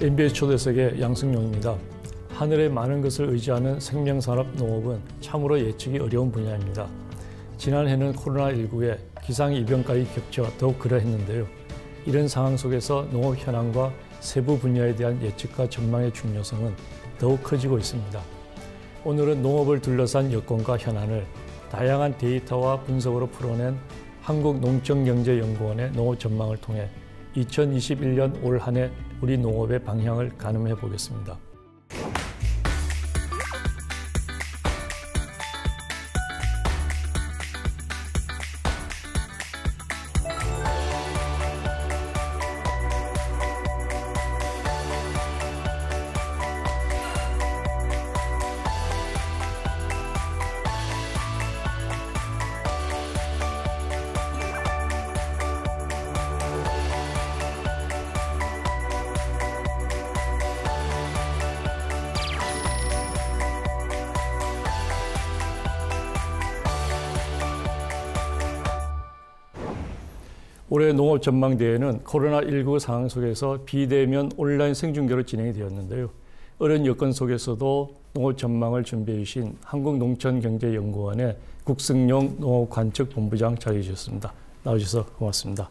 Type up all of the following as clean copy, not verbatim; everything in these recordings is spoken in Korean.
MBS 초대석의 양승용입니다. 하늘의 많은 것을 의지하는 생명산업 농업은 참으로 예측이 어려운 분야입니다. 지난해는 코로나19에 기상이변까지 겹쳐 더욱 그러했는데요. 이런 상황 속에서 농업 현황과 세부 분야에 대한 예측과 전망의 중요성은 더욱 커지고 있습니다. 오늘은 농업을 둘러싼 여건과 현안을 다양한 데이터와 분석으로 풀어낸 한국농촌경제연구원의 농업 전망을 통해 2021년 올 한 해 우리 농업의 방향을 가늠해 보겠습니다. 올해 농업전망대회는 코로나19 상황 속에서 비대면 온라인 생중계로 진행이 되었는데요. 어려운 여건 속에서도 농업전망을 준비해 주신 한국농촌경제연구원의 국승용 농업관측본부장 자리해 주셨습니다. 나와주셔서 고맙습니다.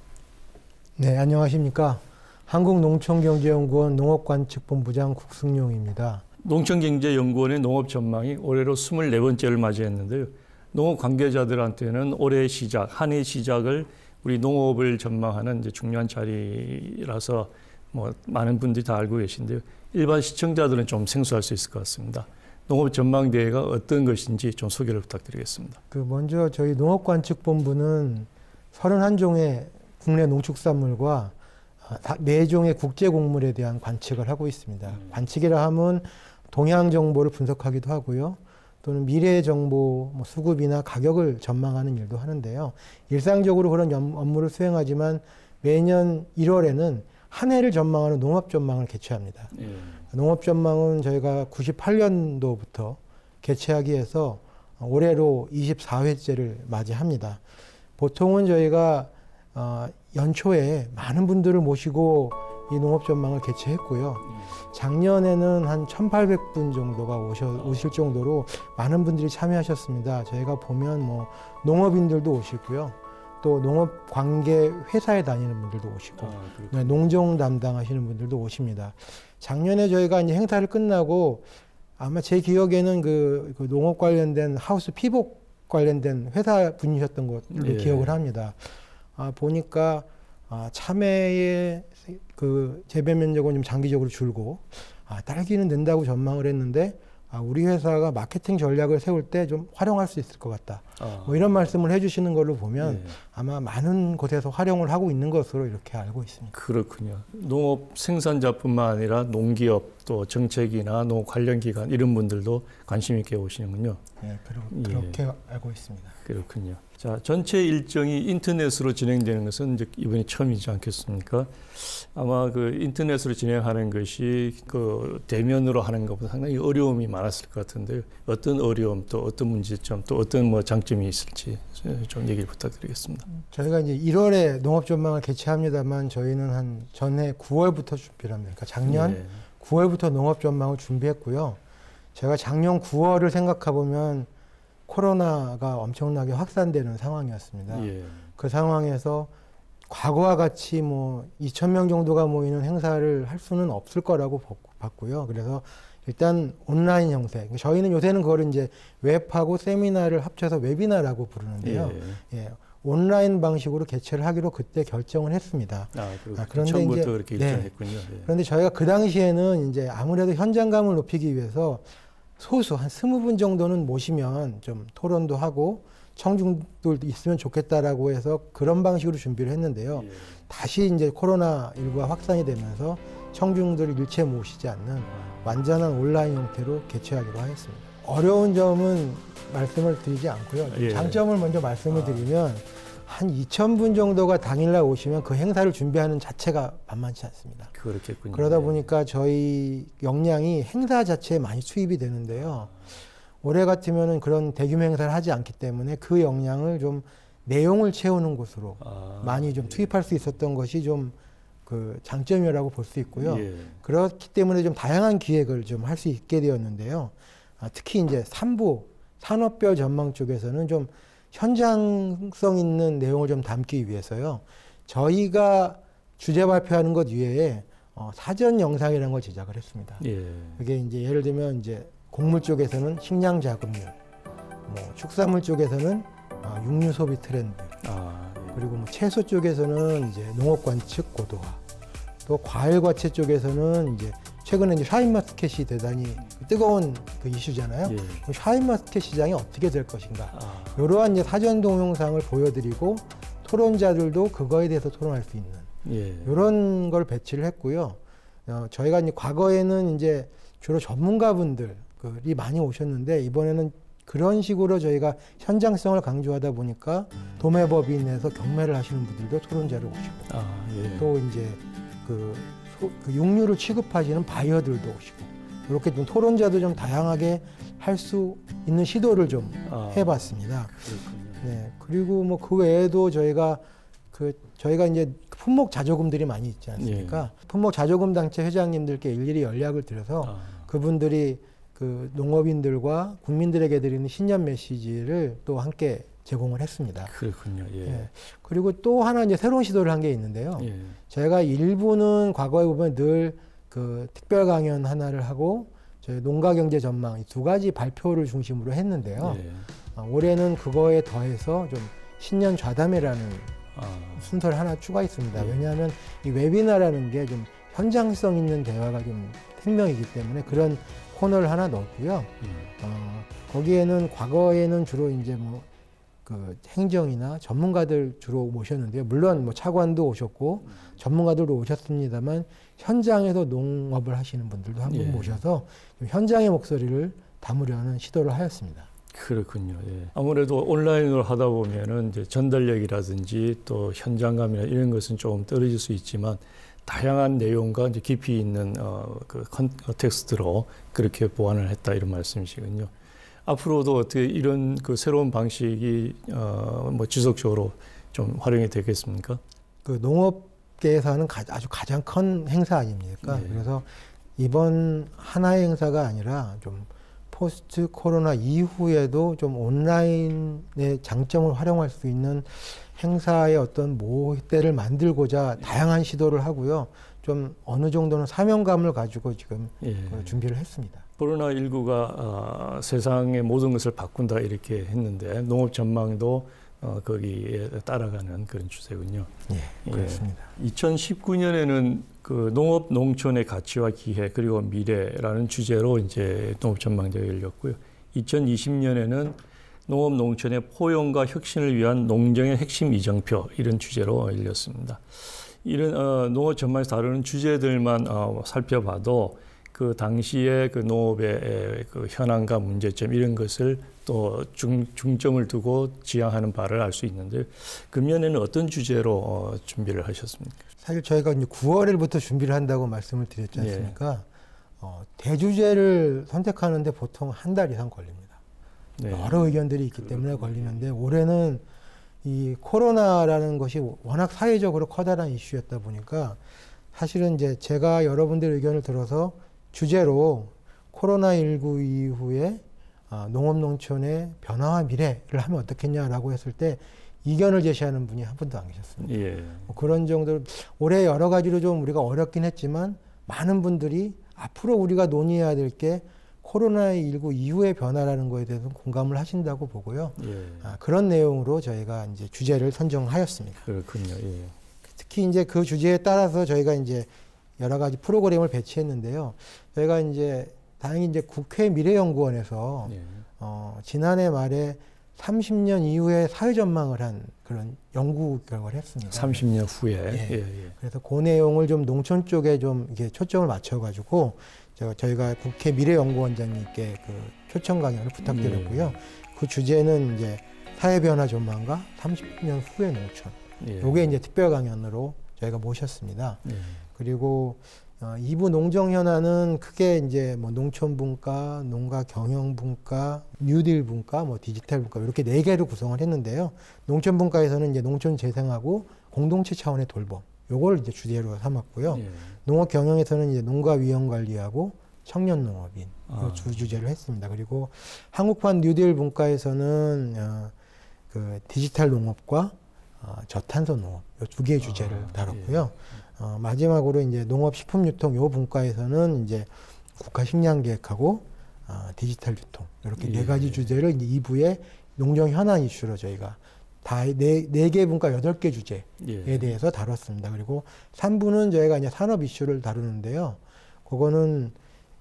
네, 안녕하십니까. 한국농촌경제연구원 농업관측본부장 국승용입니다. 농촌경제연구원의 농업전망이 올해로 24번째를 맞이했는데요. 농업 관계자들한테는 올해의 시작, 한 해의 시작을 우리 농업을 전망하는 이제 중요한 자리라서 많은 분들이 다 알고 계신데요. 일반 시청자들은 좀 생소할 수 있을 것 같습니다. 농업 전망대회가 어떤 것인지 좀 소개를 부탁드리겠습니다. 먼저 저희 농업관측본부는 31종의 국내 농축산물과 4종의 국제곡물에 대한 관측을 하고 있습니다. 관측이라 하면 동향 정보를 분석하기도 하고요. 또는 미래 정보, 수급이나 가격을 전망하는 일도 하는데요. 일상적으로 그런 업무를 수행하지만 매년 1월에는 한 해를 전망하는 농업 전망을 개최합니다. 농업 전망은 저희가 98년도부터 개최하기 위해서 올해로 24회째를 맞이합니다. 보통은 저희가 연초에 많은 분들을 모시고 이 농업 전망을 개최했고요. 작년에는 한 1,800분 정도가 오실 정도로 많은 분들이 참여하셨습니다. 저희가 보면 농업인들도 오시고요. 또 농업 관계 회사에 다니는 분들도 오시고, 농정 담당하시는 분들도 오십니다. 작년에 저희가 이제 행사를 끝나고 아마 제 기억에는 그 농업 관련된 하우스 피복 관련된 회사 분이셨던 것으로 기억을 합니다. 보니까 참외의 그 재배 면적은 좀 장기적으로 줄고 딸기는 는다고 전망을 했는데 우리 회사가 마케팅 전략을 세울 때 좀 활용할 수 있을 것 같다. 이런 말씀을 해주시는 걸로 보면 아마 많은 곳에서 활용을 하고 있는 것으로 이렇게 알고 있습니다. 그렇군요. 농업 생산자뿐만 아니라 농기업 또 정책이나 농업 관련 기관 이런 분들도 관심 있게 오시는군요. 네, 그렇게 알고 있습니다. 그렇군요. 자, 전체 일정이 인터넷으로 진행되는 것은 이제 이번이 처음이지 않겠습니까? 아마 그 인터넷으로 진행하는 것이 그 대면으로 하는 것보다 상당히 어려움이 많았을 것 같은데요. 어떤 어려움 또 어떤 문제점 또 어떤 장점이 있을지 좀 얘기를 부탁드리겠습니다. 저희가 이제 1월에 농업 전망을 개최합니다만 저희는 한 전해 9월부터 준비를 합니다. 그러니까 작년 9월부터 농업 전망을 준비했고요. 제가 작년 9월을 생각해 보면 코로나가 엄청나게 확산되는 상황이었습니다. 그 상황에서 과거와 같이 2,000명 정도가 모이는 행사를 할 수는 없을 거라고 봤고요. 그래서 일단 온라인 형태. 저희는 요새는 그걸 이제 웹하고 세미나를 합쳐서 웨비나라고 부르는데요. 온라인 방식으로 개최를 하기로 그때 결정을 했습니다. 그런데 처음부터 이제 그렇게 결정했군요. 그런데 저희가 그 당시에는 이제 아무래도 현장감을 높이기 위해서 소수 한 20분 정도는 모시면 좀 토론도 하고 청중들도 있으면 좋겠다라고 해서 그런 방식으로 준비를 했는데요. 다시 이제 코로나19가 확산이 되면서 청중들을 일체 모시지 않는 완전한 온라인 형태로 개최하기로 하였습니다. 어려운 점은 말씀을 드리지 않고요. 장점을 먼저 말씀을 드리면 한 2,000분 정도가 당일날 오시면 그 행사를 준비하는 자체가 만만치 않습니다. 그렇겠군요. 그러다 보니까 저희 역량이 행사 자체에 많이 투입이 되는데요. 올해 같으면은 그런 대규모 행사를 하지 않기 때문에 그 역량을 좀 내용을 채우는 곳으로 많이 좀 투입할 수 있었던 것이 좀 그 장점이라고 볼 수 있고요. 예. 그렇기 때문에 좀 다양한 기획을 좀 할 수 있게 되었는데요. 특히 이제 3부 산업별 전망 쪽에서는 좀 현장성 있는 내용을 좀 담기 위해서요. 저희가 주제 발표하는 것 외에 사전 영상이라는 걸 제작을 했습니다. 예. 그게 이제 예를 들면 이제 곡물 쪽에서는 식량 자급률, 뭐 축산물 쪽에서는 육류 소비 트렌드, 예. 그리고 뭐 채소 쪽에서는 이제 농업 관측 고도화, 또 과일 과채 쪽에서는 이제 최근에 이제 샤인마스켓이 대단히 뜨거운 그 이슈잖아요. 예. 샤인마스켓 시장이 어떻게 될 것인가. 이러한 이제 사전 동영상을 보여드리고 토론자들도 그거에 대해서 토론할 수 있는 이런 걸 배치를 했고요. 저희가 이제 과거에는 이제 주로 전문가분들이 많이 오셨는데 이번에는 그런 식으로 저희가 현장성을 강조하다 보니까 도매법인에서 경매를 하시는 분들도 토론자로 오시고 또 이제 그 육류를 취급하시는 바이어들도 오시고 이렇게 좀 토론자도 좀 다양하게 할 수 있는 시도를 좀 해봤습니다. 네, 그리고 뭐 그 외에도 저희가 이제 품목 자조금들이 많이 있지 않습니까? 품목 자조금 단체 회장님들께 일일이 연락을 드려서 그분들이 그 농업인들과 국민들에게 드리는 신년 메시지를 또 함께 제공을 했습니다. 그렇군요. 예. 네. 그리고 또 하나 이제 새로운 시도를 한 게 있는데요. 예. 제가 일부는 과거에 보면 늘 그 특별 강연 하나를 하고 저희 농가 경제 전망 이 두 가지 발표를 중심으로 했는데요. 예. 올해는 그거에 더해서 좀 신년 좌담회라는 순서를 하나 추가했습니다. 왜냐하면 이 웨비나라는 게 좀 현장성 있는 대화가 좀 생명이기 때문에 그런 코너를 하나 넣었고요. 거기에는 과거에는 주로 이제 뭐 그 행정이나 전문가들 주로 모셨는데요. 물론 뭐 차관도 오셨고 전문가들도 오셨습니다만 현장에서 농업을 하시는 분들도 한 분 모셔서 좀 현장의 목소리를 담으려는 시도를 하였습니다. 그렇군요. 예. 아무래도 온라인으로 하다 보면은 이제 전달력이라든지 또 현장감이나 이런 것은 조금 떨어질 수 있지만 다양한 내용과 이제 깊이 있는 그 컨텍스트로 그렇게 보완을 했다 이런 말씀이시군요. 앞으로도 어떻게 이런 그 새로운 방식이 뭐 지속적으로 좀 활용이 되겠습니까? 그 농업계에서 하는 아주 가장 큰 행사 아닙니까? 그래서 이번 하나의 행사가 아니라 좀 포스트 코로나 이후에도 좀 온라인의 장점을 활용할 수 있는 행사의 어떤 모대를 만들고자 다양한 시도를 하고요. 좀 어느 정도는 사명감을 가지고 지금 준비를 했습니다. 코로나19가 세상의 모든 것을 바꾼다 이렇게 했는데 농업 전망도 거기에 따라가는 그런 추세군요. 예, 그렇습니다. 2019년에는 그 농업 농촌의 가치와 기회 그리고 미래라는 주제로 이제 농업 전망대가 열렸고요. 2020년에는 농업 농촌의 포용과 혁신을 위한 농정의 핵심 이정표 이런 주제로 열렸습니다. 이런 농업 전망에서 다루는 주제들만 살펴봐도 그 당시에 그 농업의 그 현황과 문제점 이런 것을 또 중점을 두고 지향하는 바를 알 수 있는데 금년에는 어떤 주제로 준비를 하셨습니까? 사실 저희가 이제 9월부터 준비를 한다고 말씀을 드렸지 않습니까? 대주제를 선택하는데 보통 한 달 이상 걸립니다. 여러 의견들이 있기 때문에 걸리는데 올해는 이 코로나라는 것이 워낙 사회적으로 커다란 이슈였다 보니까 사실은 이제 제가 여러분들의 의견을 들어서 주제로 코로나19 이후에 농업 농촌의 변화와 미래를 하면 어떻겠냐라고 했을 때 이견을 제시하는 분이 한 분도 안 계셨습니다. 뭐 그런 정도로 올해 여러 가지로 좀 우리가 어렵긴 했지만 많은 분들이 앞으로 우리가 논의해야 될 게 코로나19 이후의 변화라는 거에 대해서 공감을 하신다고 보고요. 그런 내용으로 저희가 이제 주제를 선정하였습니다. 그렇군요. 특히 이제 그 주제에 따라서 저희가 이제 여러 가지 프로그램을 배치했는데요. 저희가 이제 다행히 이제 국회 미래연구원에서 지난해 말에 30년 이후에 사회 전망을 한 그런 연구 결과를 했습니다. 30년 후에. 그래서 그 내용을 좀 농촌 쪽에 좀 이게 초점을 맞춰가지고 저희가 국회 미래연구원장님께 그 초청 강연을 부탁드렸고요. 그 주제는 이제 사회 변화 전망과 30년 후의 농촌. 요게 이제 특별 강연으로 저희가 모셨습니다. 그리고 2부 농정 현안은 크게 이제 뭐 농촌 분과, 농가 경영 분과, 뉴딜 분과, 뭐 디지털 분과 이렇게 4개로 구성을 했는데요. 농촌 분과에서는 이제 농촌 재생하고 공동체 차원의 돌봄 요걸 이제 주제로 삼았고요. 예. 농업 경영에서는 이제 농가 위험 관리하고 청년 농업인 요 주 주제를 했습니다. 그리고 한국판 뉴딜 문과에서는 그 디지털 농업과 저탄소 농업 요 두 개의 주제를 다뤘고요. 마지막으로 이제 농업 식품 유통 요 분과에서는 이제 국가 식량 계획하고 디지털 유통 이렇게 네 가지 주제를 이제 2부에 농정 현안 이슈로 저희가 다 네 개 분과 8개 주제에 대해서 다뤘습니다. 그리고 3부는 저희가 이제 산업 이슈를 다루는데요. 그거는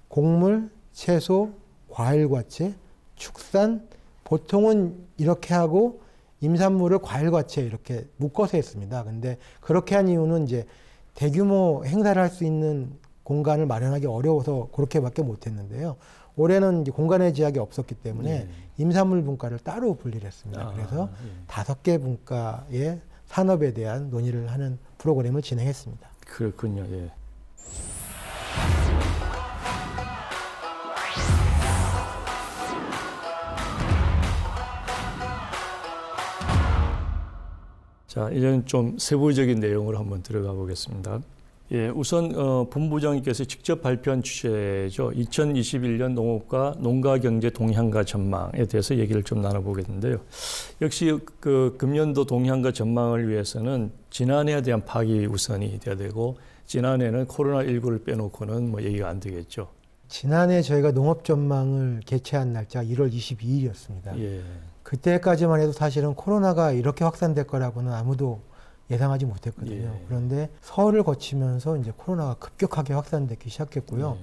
곡물, 채소, 과일과채, 축산, 보통은 이렇게 하고 임산물을 과일과채 이렇게 묶어서 했습니다. 근데 그렇게 한 이유는 이제 대규모 행사를 할 수 있는 공간을 마련하기 어려워서 그렇게밖에 못했는데요. 올해는 이제 공간의 제약이 없었기 때문에 임산물 분과를 따로 분리를 했습니다. 그래서 5개 분과의 산업에 대한 논의를 하는 프로그램을 진행했습니다. 그렇군요. 예. 자, 이제는 좀 세부적인 내용으로 한번 들어가 보겠습니다. 예, 우선 본부장님께서 직접 발표한 주제죠. 2021년 농업과 농가경제 동향과 전망에 대해서 얘기를 좀 나눠보겠는데요. 역시 그 금년도 동향과 전망을 위해서는 지난해에 대한 파악이 우선이 돼야 되고 지난해는 코로나19를 빼놓고는 뭐 얘기가 안 되겠죠. 지난해 저희가 농업 전망을 개최한 날짜가 1월 22일이었습니다. 예. 그때까지만 해도 사실은 코로나가 이렇게 확산될 거라고는 아무도 예상하지 못했거든요. 예. 그런데 설을 거치면서 이제 코로나가 급격하게 확산되기 시작했고요.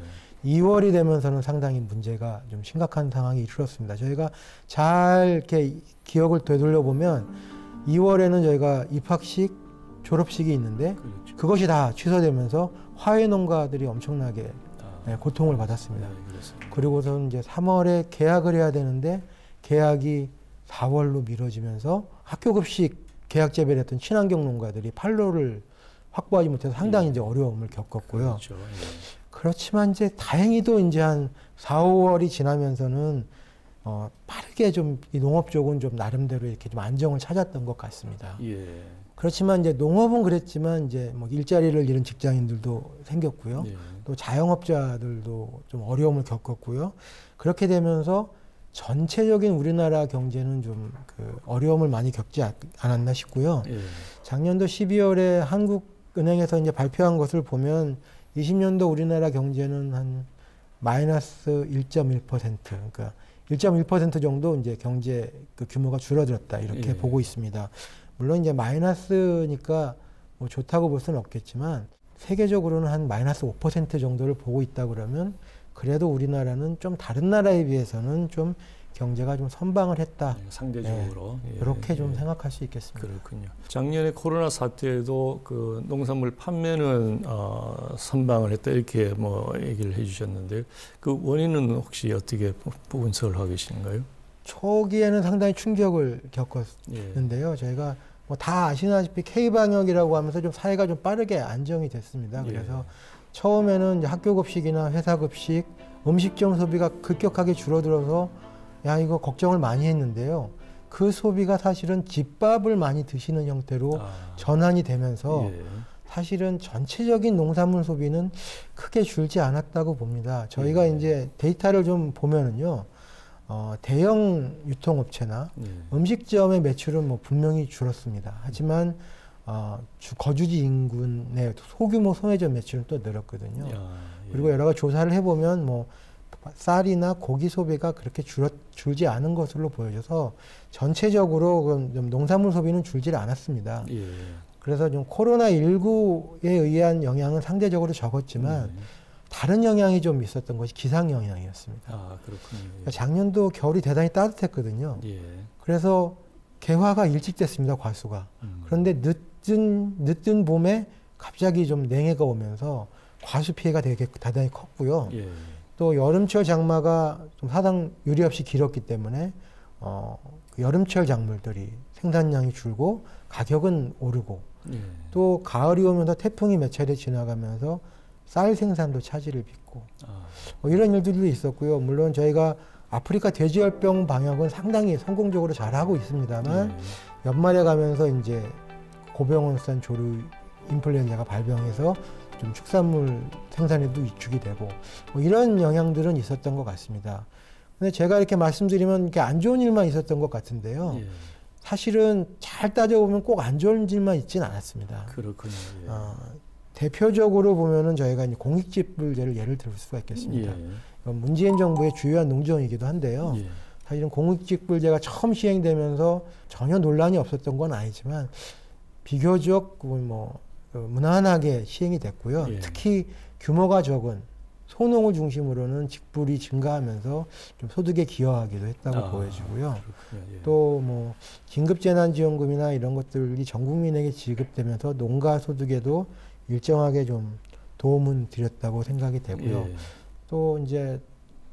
2월이 되면서는 상당히 문제가 좀 심각한 상황이 이르렀습니다. 저희가 잘 이렇게 기억을 되돌려 보면 2월에는 저희가 입학식, 졸업식이 있는데 그렇죠. 그것이 다 취소되면서 화훼 농가들이 엄청나게 고통을 받았습니다. 그리고서는 이제 3월에 개학을 해야 되는데 개학이 4월로 미뤄지면서 학교급식 계약 재배를 했던 친환경 농가들이 판로를 확보하지 못해서 상당히 이제 어려움을 겪었고요. 그렇죠. 예. 그렇지만 이제 다행히도 이제 한 4, 5월이 지나면서는 빠르게 좀 이 농업 쪽은 좀 나름대로 이렇게 좀 안정을 찾았던 것 같습니다. 예. 그렇지만 이제 농업은 그랬지만 이제 뭐 일자리를 잃은 직장인들도 생겼고요. 예. 또 자영업자들도 좀 어려움을 겪었고요. 그렇게 되면서 전체적인 우리나라 경제는 좀 그 어려움을 많이 겪지 않았나 싶고요. 예. 작년도 12월에 한국은행에서 이제 발표한 것을 보면 20년도 우리나라 경제는 한 마이너스 1.1%, 그러니까 1.1% 정도 이제 경제 그 규모가 줄어들었다 이렇게 보고 있습니다. 물론 이제 마이너스니까 뭐 좋다고 볼 수는 없겠지만 세계적으로는 한 마이너스 5% 정도를 보고 있다 그러면 그래도 우리나라는 좀 다른 나라에 비해서는 좀 경제가 좀 선방을 했다. 상대적으로. 네, 이렇게 좀 생각할 수 있겠습니다. 그렇군요. 작년에 코로나 사태에도 그 농산물 판매는 선방을 했다 이렇게 뭐 얘기를 해주셨는데 그 원인은 혹시 어떻게 분석을 하고 계신가요? 초기에는 상당히 충격을 겪었는데요. 저희가 뭐 다 아시다시피 K-방역이라고 하면서 좀 사회가 좀 빠르게 안정이 됐습니다. 그래서 처음에는 이제 학교급식이나 회사급식, 음식점 소비가 급격하게 줄어들어서 야 이거 걱정을 많이 했는데요. 그 소비가 사실은 집밥을 많이 드시는 형태로 전환이 되면서 사실은 전체적인 농산물 소비는 크게 줄지 않았다고 봅니다. 저희가 이제 데이터를 좀 보면은요. 대형 유통업체나 음식점의 매출은 뭐 분명히 줄었습니다. 하지만 거주지 인근의 소규모 소매점 매출은 또 늘었거든요. 그리고 여러 가지 조사를 해보면 뭐 쌀이나 고기 소비가 그렇게 줄지 않은 것으로 보여져서 전체적으로 좀 농산물 소비는 줄지 않았습니다. 그래서 좀 코로나19에 의한 영향은 상대적으로 적었지만 다른 영향이 좀 있었던 것이 기상 영향이었습니다. 그렇군요. 그러니까 작년도 겨울이 대단히 따뜻했거든요. 그래서 개화가 일찍 됐습니다, 과수가. 그런데 늦은 봄에 갑자기 좀 냉해가 오면서 과수 피해가 되게 대단히 컸고요. 또 여름철 장마가 좀 사상 유례 없이 길었기 때문에 그 여름철 작물들이 생산량이 줄고 가격은 오르고 또 가을이 오면서 태풍이 몇 차례 지나가면서 쌀 생산도 차질을 빚고 뭐 이런 일들도 있었고요. 물론 저희가 아프리카 돼지열병 방역은 상당히 성공적으로 잘하고 있습니다만 연말에 가면서 이제 고병원산 조류 인플루엔자가 발병해서 좀 축산물 생산에도 위축이 되고 뭐 이런 영향들은 있었던 것 같습니다. 근데 제가 이렇게 말씀드리면 이렇게 안 좋은 일만 있었던 것 같은데요. 예. 사실은 잘 따져보면 꼭 안 좋은 일만 있지는 않았습니다. 그렇군요. 예. 대표적으로 보면은 저희가 이제 공익직불제를 예를 들 수가 있겠습니다. 예. 이건 문재인 정부의 주요한 농정이기도 한데요. 예. 사실은 공익직불제가 처음 시행되면서 전혀 논란이 없었던 건 아니지만 비교적 무난하게 시행이 됐고요. 예. 특히 규모가 적은 소농을 중심으로는 직불이 증가하면서 좀 소득에 기여하기도 했다고 보여지고요. 예. 또 뭐 긴급재난지원금이나 이런 것들이 전 국민에게 지급되면서 농가 소득에도 일정하게 좀 도움은 드렸다고 생각이 되고요. 예. 또 이제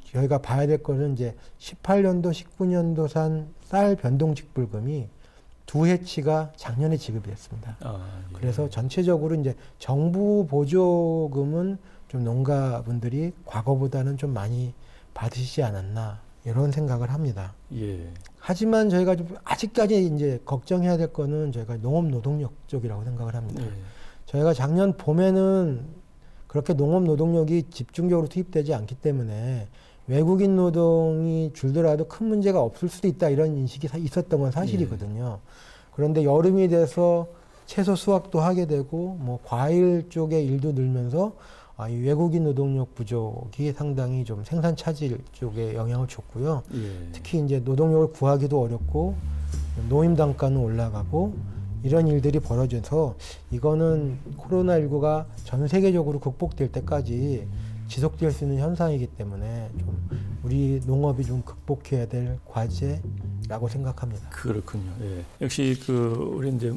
저희가 봐야 될 것은 이제 18년도, 19년도산 쌀 변동직불금이 두 해치가 작년에 지급이 됐습니다. 예. 그래서 전체적으로 이제 정부 보조금은 좀 농가분들이 과거보다는 좀 많이 받으시지 않았나 이런 생각을 합니다. 예. 하지만 저희가 좀 아직까지 이제 걱정해야 될 거는 저희가 농업 노동력 쪽이라고 생각을 합니다. 예. 저희가 작년 봄에는 그렇게 농업 노동력이 집중적으로 투입되지 않기 때문에 외국인 노동이 줄더라도 큰 문제가 없을 수도 있다 이런 인식이 있었던 건 사실이거든요. 그런데 여름이 돼서 채소 수확도 하게 되고 뭐 과일 쪽의 일도 늘면서 이 외국인 노동력 부족이 상당히 좀 생산 차질 쪽에 영향을 줬고요. 예. 특히 이제 노동력을 구하기도 어렵고 노임 단가는 올라가고 이런 일들이 벌어져서 이거는 코로나19가 전 세계적으로 극복될 때까지 지속될 수 있는 현상이기 때문에 좀 우리 농업이 좀 극복해야 될 과제라고 생각합니다. 그렇군요. 예. 역시 우리 이제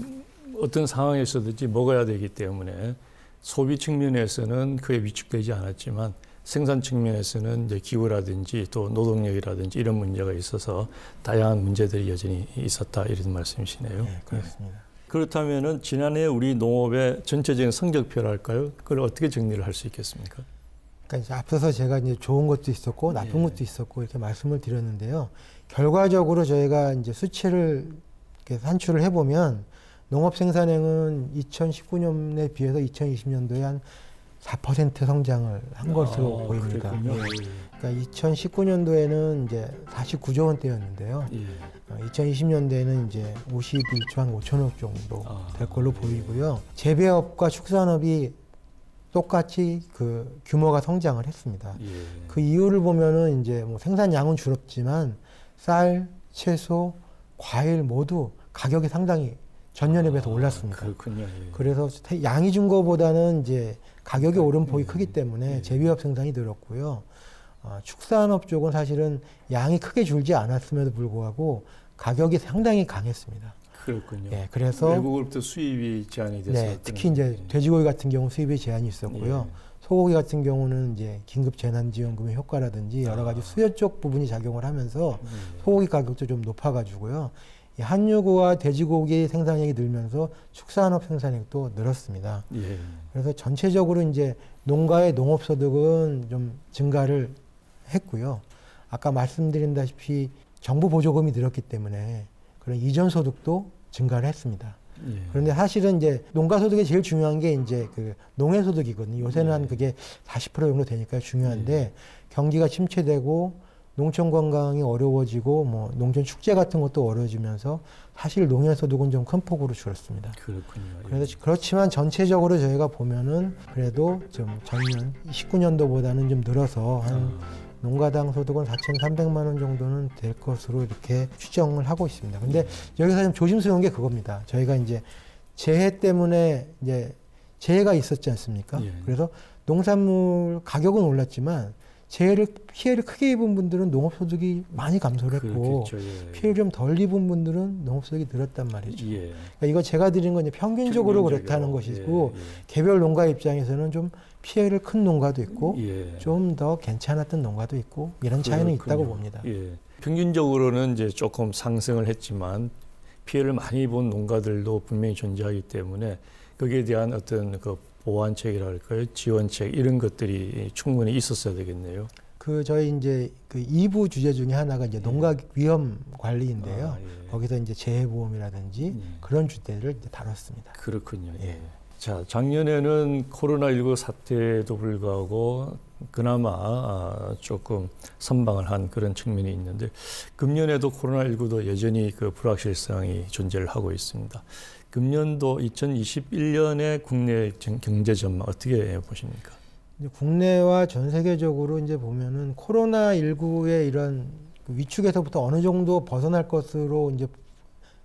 어떤 상황에서든지 먹어야 되기 때문에 소비 측면에서는 그에 위축되지 않았지만 생산 측면에서는 이제 기후라든지 또 노동력이라든지 이런 문제가 있어서 다양한 문제들이 여전히 있었다 이런 말씀이시네요. 네, 그렇습니다. 그렇다면은 지난해 우리 농업의 전체적인 성적표랄까요? 그걸 어떻게 정리를 할 수 있겠습니까? 그러니까 이제 앞서서 제가 이제 좋은 것도 있었고 나쁜 것도 있었고 이렇게 말씀을 드렸는데요. 결과적으로 저희가 이제 수치를 이렇게 산출을 해보면 농업 생산량은 2019년에 비해서 2020년도에 한 4% 성장을 한 것으로 보입니다. 그러니까 2019년도에는 이제 49조 원대였는데요. 2020년도에는 이제 51조 한 5천억 정도 될 걸로 보이고요. 재배업과 축산업이 똑같이 그 규모가 성장을 했습니다. 그 이유를 보면은 이제 뭐 생산량은 줄었지만 쌀, 채소, 과일 모두 가격이 상당히 전년에 비해서 올랐습니다. 그렇군요. 그래서 양이 준 거보다는 이제 가격이 오른 폭이 크기 때문에 재배업 생산이 늘었고요. 축산업 쪽은 사실은 양이 크게 줄지 않았음에도 불구하고 가격이 상당히 강했습니다. 그렇군요. 예, 그래서 외국으로부터 수입이 제한이 돼서 네, 특히 이제 돼지고기 같은 경우 수입에 제한이 있었고요. 소고기 같은 경우는 이제 긴급 재난지원금의 효과라든지 여러 가지 수요 쪽 부분이 작용을 하면서 소고기 가격도 좀 높아가지고요. 이 한유구와 돼지고기 생산량이 늘면서 축산업 생산량도 늘었습니다. 그래서 전체적으로 이제 농가의 농업소득은 좀 증가를 했고요. 아까 말씀드린다시피 정부 보조금이 늘었기 때문에 그런 이전 소득도 증가를 했습니다. 그런데 사실은 이제 농가 소득이 제일 중요한 게 이제 그 농해 소득이거든요. 요새는 한 그게 40% 정도 되니까 중요한데 경기가 침체되고 농촌 관광이 어려워지고 뭐 농촌 축제 같은 것도 어려워지면서 사실 농해 소득은 좀 큰 폭으로 줄었습니다. 그렇군요. 그래서 그렇지만 전체적으로 저희가 보면은 그래도 좀 전년 19년도보다는 좀 늘어서 한 농가당 소득은 4,300만 원 정도는 될 것으로 이렇게 추정을 하고 있습니다. 근데 여기서 좀 조심스러운 게 그겁니다. 저희가 이제 재해 때문에 이제 재해가 있었지 않습니까? 그래서 농산물 가격은 올랐지만 피해를 크게 입은 분들은 농업소득이 많이 감소를 했고 피해를 좀 덜 입은 분들은 농업소득이 늘었단 말이죠. 그러니까 이거 제가 드린 건 이제 평균적으로 그렇다는 것이고 개별 농가 입장에서는 좀 피해를 큰 농가도 있고 좀 더 괜찮았던 농가도 있고 이런 차이는 있다고 봅니다. 평균적으로는 이제 조금 상승을 했지만 피해를 많이 본 농가들도 분명히 존재하기 때문에 거기에 대한 어떤 그 보완책이랄까요, 지원책 이런 것들이 충분히 있었어야 되겠네요. 저희 이제 그 2부 주제 중에 하나가 이제 농가 위험 관리인데요. 거기서 이제 재해보험이라든지 그런 주제를 이제 다뤘습니다. 그렇군요. 자, 작년에는 코로나19 사태에도 불구하고 그나마 조금 선방을 한 그런 측면이 있는데 금년에도 코로나19도 여전히 그 불확실성이 존재를 하고 있습니다. 금년도 2021년의 국내 경제 전망 어떻게 보십니까? 국내와 전 세계적으로 이제 보면은 코로나19의 이런 위축에서부터 어느 정도 벗어날 것으로 이제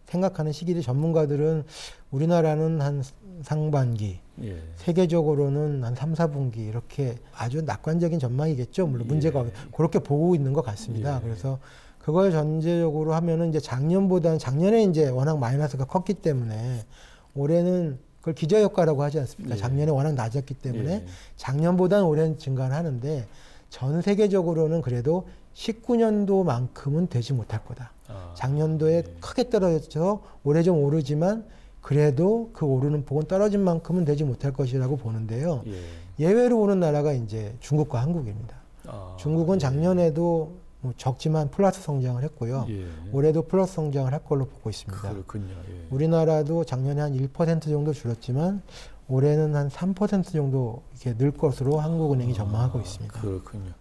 생각하는 시기를 전문가들은 우리나라는 한 상반기, 예. 세계적으로는 한 3, 4분기 이렇게 아주 낙관적인 전망이겠죠. 물론 문제가 그렇게 보고 있는 것 같습니다. 예. 그래서 그걸 전제적으로 하면은 이제 작년에 이제 워낙 마이너스가 컸기 때문에 올해는 그걸 기저효과라고 하지 않습니까? 작년에 워낙 낮았기 때문에 작년보다는 올해는 증가를 하는데 전 세계적으로는 그래도 19년도만큼은 되지 못할 거다. 작년도에 크게 떨어져서 올해 좀 오르지만 그래도 그 오르는 폭은 떨어진 만큼은 되지 못할 것이라고 보는데요. 예외로 오는 나라가 이제 중국과 한국입니다. 중국은 작년에도 적지만 플러스 성장을 했고요. 올해도 플러스 성장을 할 걸로 보고 있습니다. 그렇군요. 우리나라도 작년에 한 1% 정도 줄었지만 올해는 한 3% 정도 이렇게 늘 것으로 한국은행이 전망하고 있습니다. 그렇군요.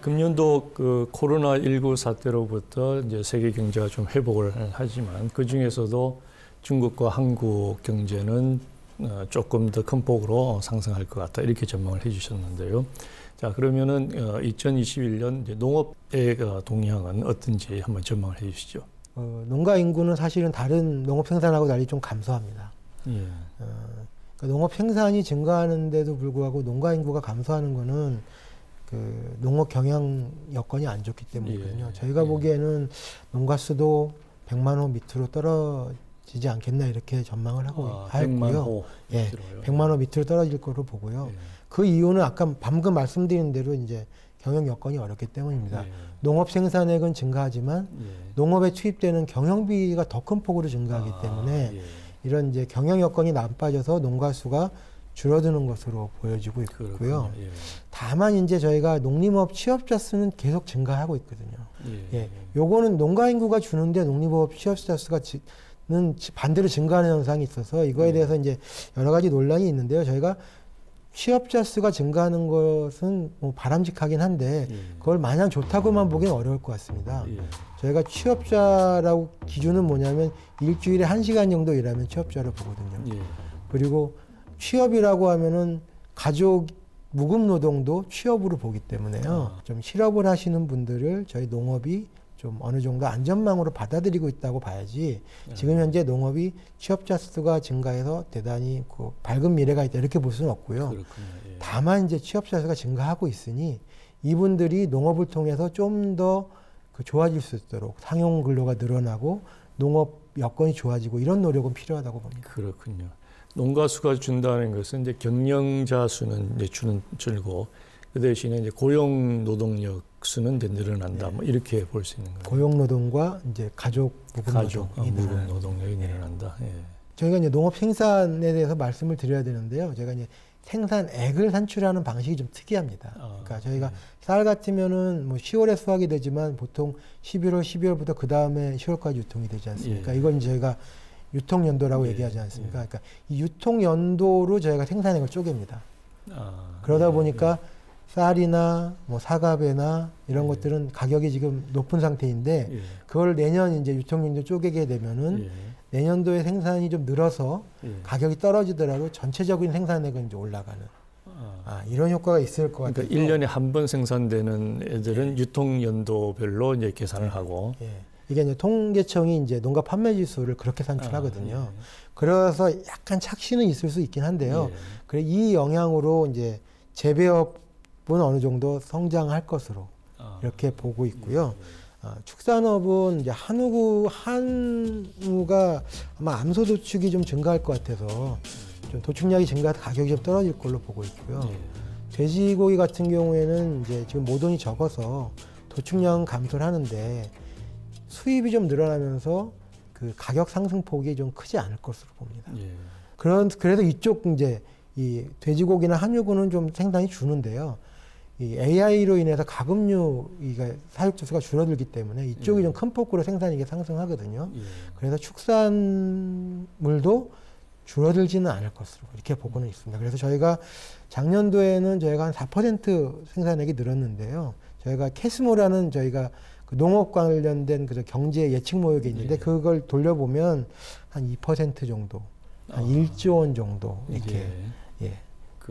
금년도 그 코로나19 사태로부터 이제 세계 경제가 좀 회복을 하지만 그 중에서도 중국과 한국 경제는 조금 더 큰 폭으로 상승할 것 같다 이렇게 전망을 해주셨는데요. 자, 그러면은 2021년 이제 농업의 동향은 어떤지 한번 전망을 해주시죠. 농가 인구는 사실은 다른 농업 생산하고 달리 좀 감소합니다. 그러니까 농업 생산이 증가하는데도 불구하고 농가 인구가 감소하는 거는 그 농업 경영 여건이 안 좋기 때문이거든요. 저희가 보기에는 농가 수도 100만 호 밑으로 떨어지지 않겠나 이렇게 전망을 하고 있고요. 100만 호 밑으로 떨어질 거로 보고요. 그 이유는 아까 방금 말씀드린 대로 이제 경영 여건이 어렵기 때문입니다. 농업 생산액은 증가하지만 농업에 투입되는 경영비가 더 큰 폭으로 증가하기 때문에 이런 이제 경영 여건이 나빠져서 농가 수가 줄어드는 것으로 보여지고 있고요. 다만 이제 저희가 농림업 취업자 수는 계속 증가하고 있거든요. 요거는 농가 인구가 주는데 농림업 취업자 수가 는 반대로 증가하는 현상이 있어서 이거에 대해서 이제 여러 가지 논란이 있는데요. 저희가 취업자 수가 증가하는 것은 뭐 바람직하긴 한데 그걸 마냥 좋다고만 보기는 어려울 것 같습니다. 저희가 취업자라고 기준은 뭐냐면 일주일에 1시간 정도 일하면 취업자로 보거든요. 그리고 취업이라고 하면은 가족 무급 노동도 취업으로 보기 때문에요. 좀 실업을 하시는 분들을 저희 농업이 좀 어느 정도 안전망으로 받아들이고 있다고 봐야지 지금 현재 농업이 취업자 수가 증가해서 대단히 그 밝은 미래가 있다 이렇게 볼 수는 없고요. 다만 이제 취업자 수가 증가하고 있으니 이분들이 농업을 통해서 좀 더 그 좋아질 수 있도록 상용 근로가 늘어나고 농업 여건이 좋아지고 이런 노력은 필요하다고 봅니다. 그렇군요. 농가 수가 준다는 것은 이제 경영자 수는 이제 줄고 그 대신에 이제 고용 노동력 수는 이제 늘어난다. 뭐 이렇게 볼 수 있는 거예요. 고용 노동과 이제 가족 무급 노동력이 늘어난다. 저희가 이제 농업 생산에 대해서 말씀을 드려야 되는데요. 제가 이제 생산액을 산출하는 방식이 좀 특이합니다. 그러니까 저희가 쌀 같으면은 뭐 10월에 수확이 되지만 보통 11월, 12월부터 그 다음에 10월까지 유통이 되지 않습니까? 이건 저희가 유통연도라고 얘기하지 않습니까? 그러니까 이 유통연도로 저희가 생산액을 쪼갭니다. 그러다 보니까 쌀이나 뭐 사과배나 이런 것들은 가격이 지금 높은 상태인데 그걸 내년 이제 유통연도 쪼개게 되면은 내년도에 생산이 좀 늘어서 가격이 떨어지더라도 전체적인 생산액은 이제 올라가는 이런 효과가 있을 것 같아요. 그러니까 1년에 한 번 생산되는 애들은 유통연도별로 이제 계산을 하고 이게 이제 통계청이 이제 농가 판매 지수를 그렇게 산출하거든요. 그래서 약간 착시는 있을 수 있긴 한데요. 그래 이 영향으로 이제 재배업은 어느 정도 성장할 것으로 이렇게 보고 있고요. 축산업은 이제 한우가 아마 암소 도축이 좀 증가할 것 같아서 좀 도축량이 증가해서 가격이 좀 떨어질 걸로 보고 있고요. 돼지고기 같은 경우에는 이제 지금 모돈이 적어서 도축량은 감소를 하는데 수입이 좀 늘어나면서 그 가격 상승폭이 좀 크지 않을 것으로 봅니다. 그래서 이쪽 이제 이 돼지고기나 한우고는 좀 생산이 주는데요. 이 AI로 인해서 가금류 사육 수가 줄어들기 때문에 이쪽이 좀 큰 폭으로 생산이 상승하거든요. 그래서 축산물도 줄어들지는 않을 것으로 이렇게 보고는 있습니다. 그래서 저희가 작년도에는 저희가 한 4% 생산액이 늘었는데요. 저희가 캐스모라는 저희가 그 농업 관련된 그 경제 예측 모욕이 있는데 그걸 돌려보면 한 2% 정도, 한 1조 원 정도 이렇게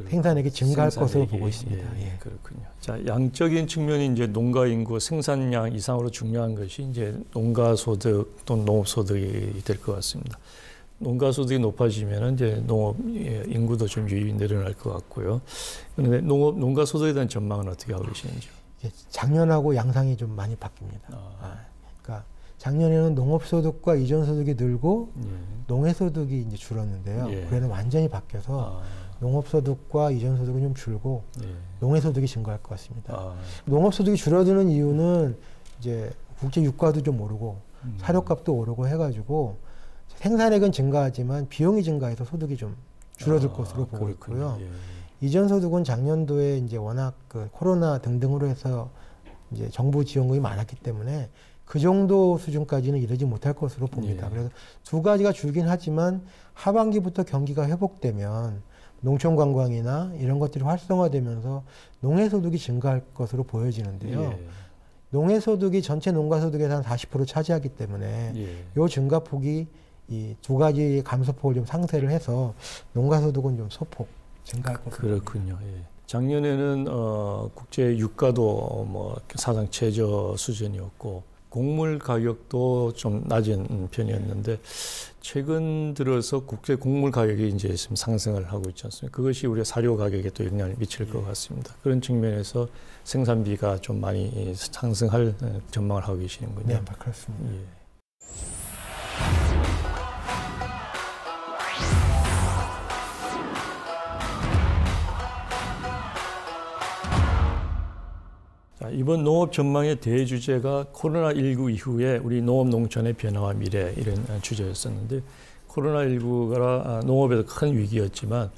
생산액이 증가할 것으로 보고 있습니다. 그렇군요. 자, 양적인 측면이 이제 농가 인구 생산량 이상으로 중요한 것이 이제 농가 소득 또는 농업 소득이 될 것 같습니다. 농가 소득이 높아지면 이제 농업 인구도 좀 유입이 늘어날 것 같고요. 그런데 농가 소득에 대한 전망은 어떻게 하고 계시는지요? 작년하고 양상이 좀 많이 바뀝니다. 그러니까 작년에는 농업소득과 이전소득이 늘고 농해소득이 이제 줄었는데요. 올해는 완전히 바뀌어서 농업소득과 이전소득은 좀 줄고 농해소득이 증가할 것 같습니다. 농업소득이 줄어드는 이유는 이제 국제 유가도 좀 오르고 사료값도 오르고 해가지고 생산액은 증가하지만 비용이 증가해서 소득이 좀 줄어들 것으로 보고 있고요. 이전 소득은 작년도에 이제 워낙 그 코로나 등등으로 해서 이제 정부 지원금이 많았기 때문에 그 정도 수준까지는 이르지 못할 것으로 봅니다. 그래서 두 가지가 줄긴 하지만 하반기부터 경기가 회복되면 농촌 관광이나 이런 것들이 활성화되면서 농해소득이 증가할 것으로 보여지는데요. 농해소득이 전체 농가소득에서 한 40% 차지하기 때문에 이 증가폭이 이 두 가지 감소폭을 좀 상쇄를 해서 농가소득은 좀 소폭 증가할 것으로 그렇군요. 작년에는 국제 유가도 뭐 사상 최저 수준이었고 곡물 가격도 좀 낮은 편이었는데 최근 들어서 국제 곡물 가격이 이제 지금 상승을 하고 있지 않습니까? 그것이 우리 사료 가격에 또 영향을 미칠 것 같습니다. 그런 측면에서 생산비가 좀 많이 상승할 전망을 하고 계시는군요. 네, 그렇습니다. 자, 이번 농업 전망의 대주제가 코로나19 이후에 우리 농업 농촌의 변화와 미래 이런 주제였었는데 코로나19가 농업에서 큰 위기였지만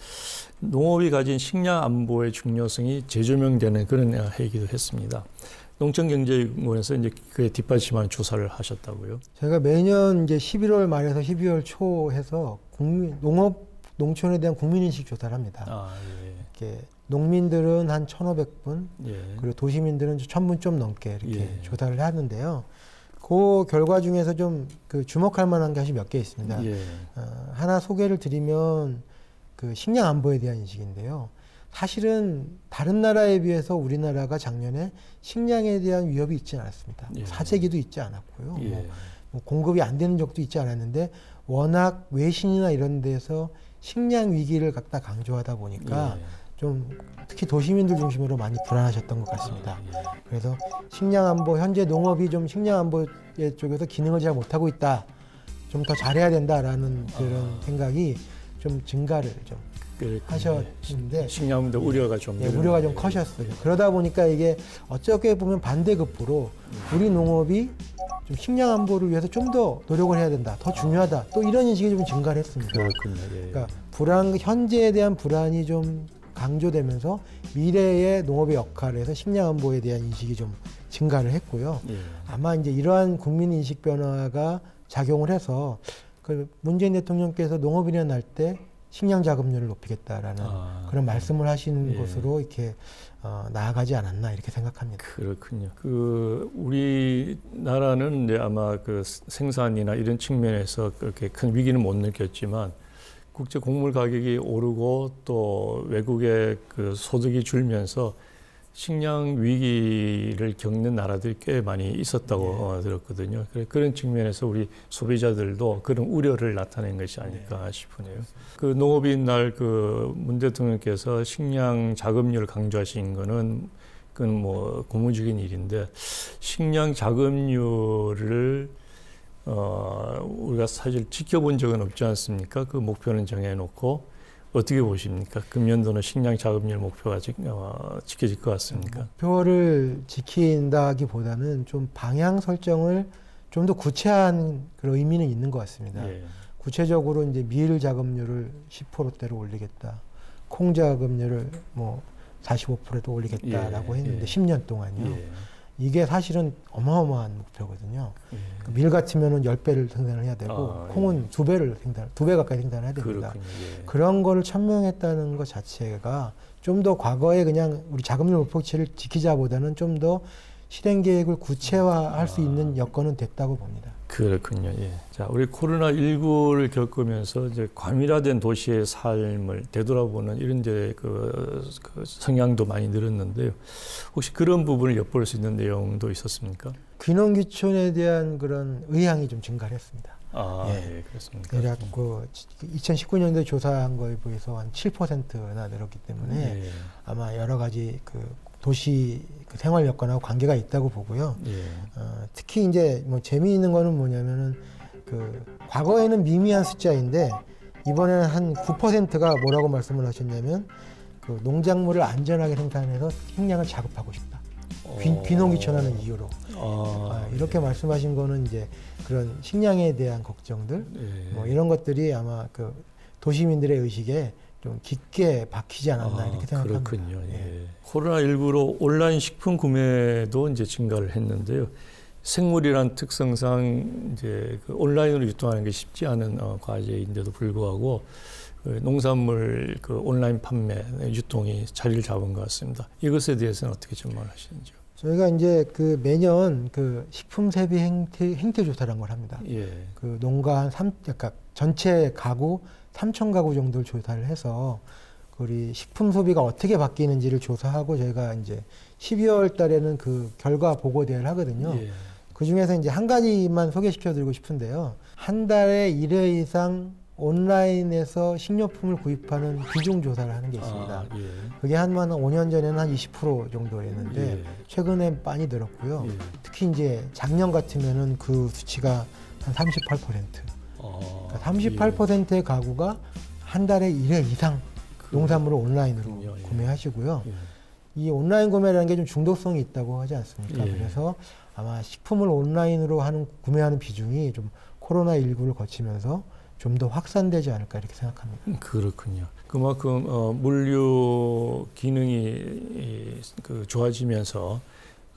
농업이 가진 식량 안보의 중요성이 재조명되는 그런 해이기도 했습니다. 농촌경제연구원에서 이제 그에 뒷받침하는 조사를 하셨다고요? 저희가 매년 이제 11월 말에서 12월 초 해서 농촌에 대한 국민인식 조사를 합니다. 이렇게 농민들은 한 1,500분, 그리고 도시민들은 1,000분 좀 넘게 이렇게 조사를 하는데요. 그 결과 중에서 좀 그 주목할 만한 것이 몇 개 있습니다. 하나 소개를 드리면 그 식량 안보에 대한 인식인데요. 사실은 다른 나라에 비해서 우리나라가 작년에 식량에 대한 위협이 있지 않았습니다. 사재기도 있지 않았고요. 뭐 공급이 안 되는 적도 있지 않았는데 워낙 외신이나 이런 데서 식량 위기를 갖다 강조하다 보니까 좀 특히 도시민들 중심으로 많이 불안하셨던 것 같습니다. 그래서 식량 안보, 현재 농업이 좀 식량 안보 쪽에서 기능을 잘 못하고 있다. 좀 더 잘해야 된다라는 그런 생각이 좀 증가를 좀 하셨는데 식량도 우려가 좀 우려가 좀 커졌어요. 그러다 보니까 이게 어떻게 보면 반대급부로 우리 농업이 좀 식량 안보를 위해서 좀 더 노력을 해야 된다. 더 중요하다. 또 이런 인식이 좀 증가를 했습니다. 그렇군요. 그러니까 현재에 대한 불안이 좀 강조되면서 미래의 농업의 역할에서 식량 안보에 대한 인식이 좀 증가를 했고요. 아마 이제 이러한 국민 인식 변화가 작용을 해서 그 문재인 대통령께서 농업인에 날 때 식량 자급률을 높이겠다라는 그런 말씀을 하시는 것으로 이렇게 나아가지 않았나 이렇게 생각합니다. 그렇군요. 그 우리나라는 이제 아마 그 생산이나 이런 측면에서 그렇게 큰 위기는 못 느꼈지만 국제 곡물 가격이 오르고 또 외국의 그 소득이 줄면서 식량 위기를 겪는 나라들이 꽤 많이 있었다고 들었거든요. 그런 측면에서 우리 소비자들도 그런 우려를 나타낸 것이 아닐까 싶으네요. 그 농업인 날 그 문 대통령께서 식량 자급률을 강조하신 거는 그건 뭐 고무적인 일인데 식량 자급률을 우리가 사실 지켜본 적은 없지 않습니까? 그 목표는 정해놓고 어떻게 보십니까? 금년도는 식량 자급률 목표가 지켜질 것 같습니까? 목표를 지킨다기보다는 좀 방향 설정을 좀 더 구체한 그런 의미는 있는 것 같습니다. 구체적으로 이제 밀 자급률을 10%대로 올리겠다. 콩 자급률을 뭐 45%도 올리겠다라고 예, 했는데 예. 10년 동안요. 예. 이게 사실은 어마어마한 목표거든요. 예. 그 밀 같으면은 10배를 생산을 해야 되고 아, 콩은 2배 가까이 생산을 해야 됩니다. 그렇군요. 예. 그런 거를 천명했다는 것 자체가 좀 더 과거에 그냥 우리 자금률 목표치를 지키자보다는 좀 더 실행 계획을 구체화할 수 있는 여건은 됐다고 봅니다. 그렇군요. 예. 자, 우리 코로나19를 겪으면서 이제 과밀화된 도시의 삶을 되돌아보는 이런 데 그 성향도 많이 늘었는데요. 혹시 그런 부분을 엿볼 수 있는 내용도 있었습니까? 귀농귀촌에 대한 그런 의향이 좀 증가를 했습니다. 아, 예. 예, 그렇습니까? 그래갖고 2019년도에 조사한 거에 비해서 한 7%나 늘었기 때문에 예. 아마 여러 가지 그 도시 그 생활 여건하고 관계가 있다고 보고요. 예. 특히 이제 뭐 재미있는 거는 뭐냐면은 그 과거에는 미미한 숫자인데 이번에는 한 9%가 뭐라고 말씀을 하셨냐면 그 농작물을 안전하게 생산해서 식량을 자급하고 싶다. 귀농귀촌하는 이유로 이렇게 말씀하신 거는 이제 그런 식량에 대한 걱정들 예. 뭐 이런 것들이 아마 그 도시민들의 의식에 좀 깊게 박히지 않았나 이렇게 생각합니다. 그렇군요. 예. 코로나19로 온라인 식품 구매도 이제 증가를 했는데요. 생물이란 특성상 이제 그 온라인으로 유통하는 게 쉽지 않은 과제인데도 불구하고 그 농산물 그 온라인 판매 유통이 자리를 잡은 것 같습니다. 이것에 대해서는 어떻게 전망하시는지요? 저희가 이제 그 매년 그 식품 세비 행태 조사라는 걸 합니다. 예. 그 농가 그러니까 전체 가구 3천 가구 정도를 조사를 해서 우리 식품 소비가 어떻게 바뀌는지를 조사하고 저희가 이제 12월 달에는 그 결과 보고 대회를 하거든요. 예. 그 중에서 이제 한 가지만 소개시켜 드리고 싶은데요. 한 달에 1회 이상 온라인에서 식료품을 구입하는 비중 조사를 하는 게 있습니다. 예. 그게 한 5년 전에는 한 20% 정도였는데 예. 최근에 많이 늘었고요. 예. 특히 이제 작년 같으면은 그 수치가 한 38%. 그러니까 38%의 가구가 한 달에 1회 이상 농산물을 온라인으로 예. 구매하시고요. 예. 이 온라인 구매라는 게 좀 중독성이 있다고 하지 않습니까? 예. 그래서 아마 식품을 온라인으로 구매하는 비중이 좀 코로나19를 거치면서 좀 더 확산되지 않을까 이렇게 생각합니다. 그렇군요. 그만큼 물류 기능이 그 좋아지면서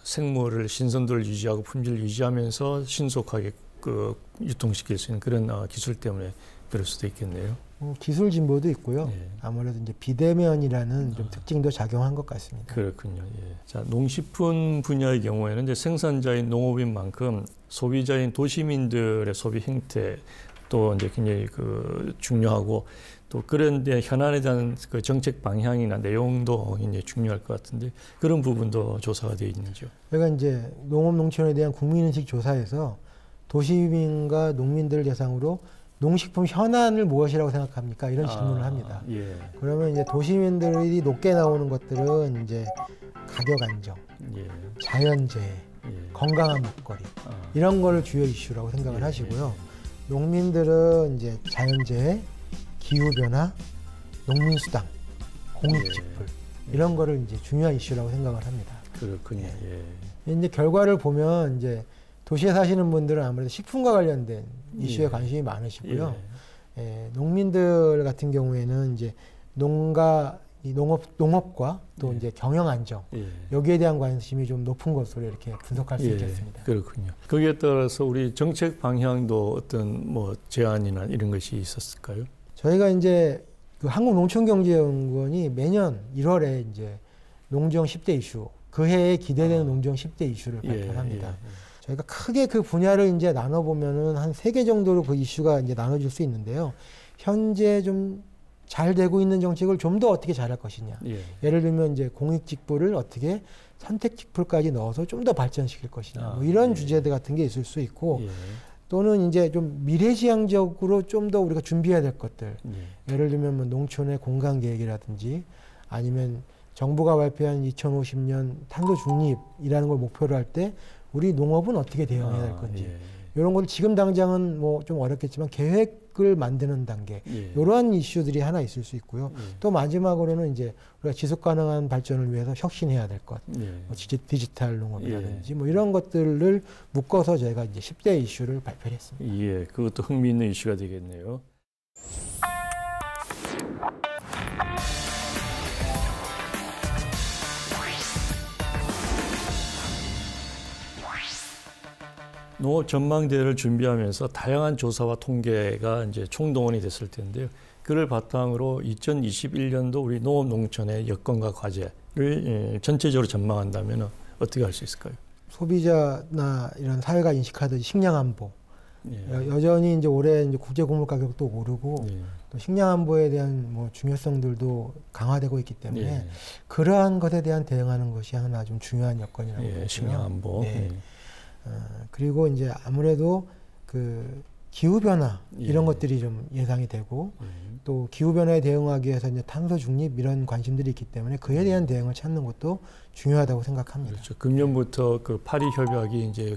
생물을 신선도를 유지하고 품질을 유지하면서 신속하게 그 유통시킬 수 있는 그런 기술 때문에 그럴 수도 있겠네요. 기술 진보도 있고요. 예. 아무래도 이제 비대면이라는 좀 특징도 작용한 것 같습니다. 그렇군요. 예. 자, 농식품 분야의 경우에는 이제 생산자인 농업인 만큼 소비자인 도시민들의 소비 행태 또 이제 굉장히 그 중요하고 또 그런 데 현안에 대한 그 정책 방향이나 내용도 굉장히 중요할 것 같은데 그런 부분도 조사가 되어 있는지요? 저희가 이제 농업 농촌에 대한 국민인식 조사에서 도시민과 농민들을 대상으로 농식품 현안을 무엇이라고 생각합니까? 이런 질문을 합니다. 예. 그러면 이제 도시민들이 높게 나오는 것들은 이제 가격 안정, 예. 자연재해, 예. 건강한 먹거리 이런 거를 주요 이슈라고 생각을 하시고요. 농민들은 이제 자연재해, 기후변화, 농민수당, 공익직불 이런 거를 이제 중요한 이슈라고 생각을 합니다. 그렇군요. 예. 이제 결과를 보면 이제 도시에 사시는 분들은 아무래도 식품과 관련된 이슈에 관심이 많으시고요. 농민들 같은 경우에는 이제 농업과 또 이제 경영 안정 여기에 대한 관심이 좀 높은 것으로 이렇게 분석할 수 있겠습니다. 그렇군요. 거기에 따라서 우리 정책 방향도 어떤 뭐 제안이나 이런 것이 있었을까요? 저희가 이제 그 한국농촌경제연구원이 매년 1월에 이제 농정 10대 이슈, 그 해에 기대되는 농정 10대 이슈를 발표를 합니다. 저희가 크게 그 분야를 이제 나눠보면은 한 3개 정도로 그 이슈가 이제 나눠질 수 있는데요. 현재 좀 잘 되고 있는 정책을 좀 더 어떻게 잘할 것이냐. 예를 들면 이제 공익직불을 어떻게 선택직불까지 넣어서 좀 더 발전시킬 것이냐. 뭐 이런 주제들 같은 게 있을 수 있고 또는 이제 좀 미래지향적으로 좀 더 우리가 준비해야 될 것들. 예를 들면 뭐 농촌의 공간계획이라든지 아니면 정부가 발표한 2050년 탄소 중립이라는 걸 목표로 할 때 우리 농업은 어떻게 대응해야 될 건지 이런 걸 지금 당장은 뭐 좀 어렵겠지만 계획을 만드는 단계 이러한 이슈들이 하나 있을 수 있고요. 또 마지막으로는 이제 우리가 지속 가능한 발전을 위해서 혁신해야 될 것, 뭐 디지털 농업이라든지 뭐 이런 것들을 묶어서 저희가 이제 10대 이슈를 발표를 했습니다. 예, 그것도 흥미있는 이슈가 되겠네요. 농업 전망대를 준비하면서 다양한 조사와 통계가 이제 총동원이 됐을 텐데요. 그를 바탕으로 2021년도 우리 농업 농촌의 여건과 과제를 전체적으로 전망한다면 어떻게 할 수 있을까요? 소비자나 이런 사회가 인식하듯이 식량 안보. 예. 여전히 이제 올해 이제 국제 곡물 가격도 오르고 예. 또 식량 안보에 대한 뭐 중요성들도 강화되고 있기 때문에 예. 그러한 것에 대한 대응하는 것이 하나 좀 중요한 여건이라고 보거든요. 식량 안보. 네. 예. 그리고 이제 아무래도 그 기후 변화 이런 예. 것들이 좀 예상이 되고 예. 또 기후 변화에 대응하기 위해서 이제 탄소 중립 이런 관심들이 있기 때문에 그에 대한 대응을 찾는 것도 중요하다고 생각합니다. 그렇죠. 금년부터 그 파리 협약이 이제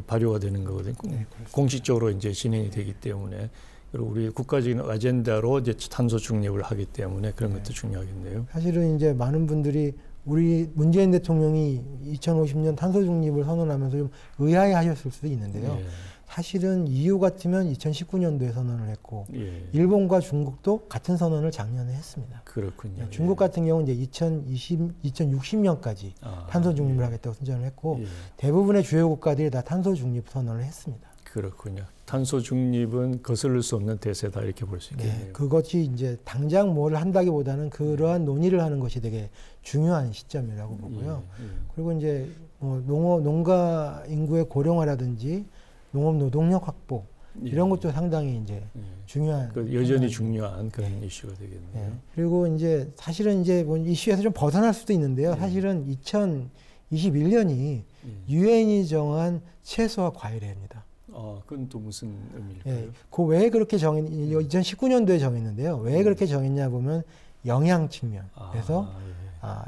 발효가 되는 거거든요. 네, 공식적으로 이제 진행이 되기 때문에 그리고 우리 국가적인 아젠다로 이제 탄소 중립을 하기 때문에 그런 것도 중요하겠네요. 사실은 이제 많은 분들이 우리 문재인 대통령이 2050년 탄소 중립을 선언하면서 좀 의아해 하셨을 수도 있는데요. 예. 사실은 EU 같으면 2019년도에 선언을 했고 예. 일본과 중국도 같은 선언을 작년에 했습니다. 그렇군요. 중국 같은 경우는 이제 2060년까지 탄소 중립을 하겠다고 선언을 했고 예. 대부분의 주요 국가들이 다 탄소 중립 선언을 했습니다. 그렇군요. 탄소 중립은 거스를 수 없는 대세다 이렇게 볼 수 있겠네요. 네, 그것이 이제 당장 뭘 한다기보다는 그러한 논의를 하는 것이 되게 중요한 시점이라고 보고요. 예. 예. 그리고 이제 농가 인구의 고령화라든지 농업 노동력 확보 이런 것도 상당히 이제 중요한 여전히 중요한 그런 이슈가 되겠네요. 네. 그리고 이제 사실은 이제 뭐 이슈에서 좀 벗어날 수도 있는데요. 사실은 2021년이 유엔이 정한 채소와 과일의 해입니다. 그건 또 무슨 의미일까요? 예, 그 왜 그렇게 2019년도에 정했는데요. 왜 그렇게 정했냐 보면 영양 측면에서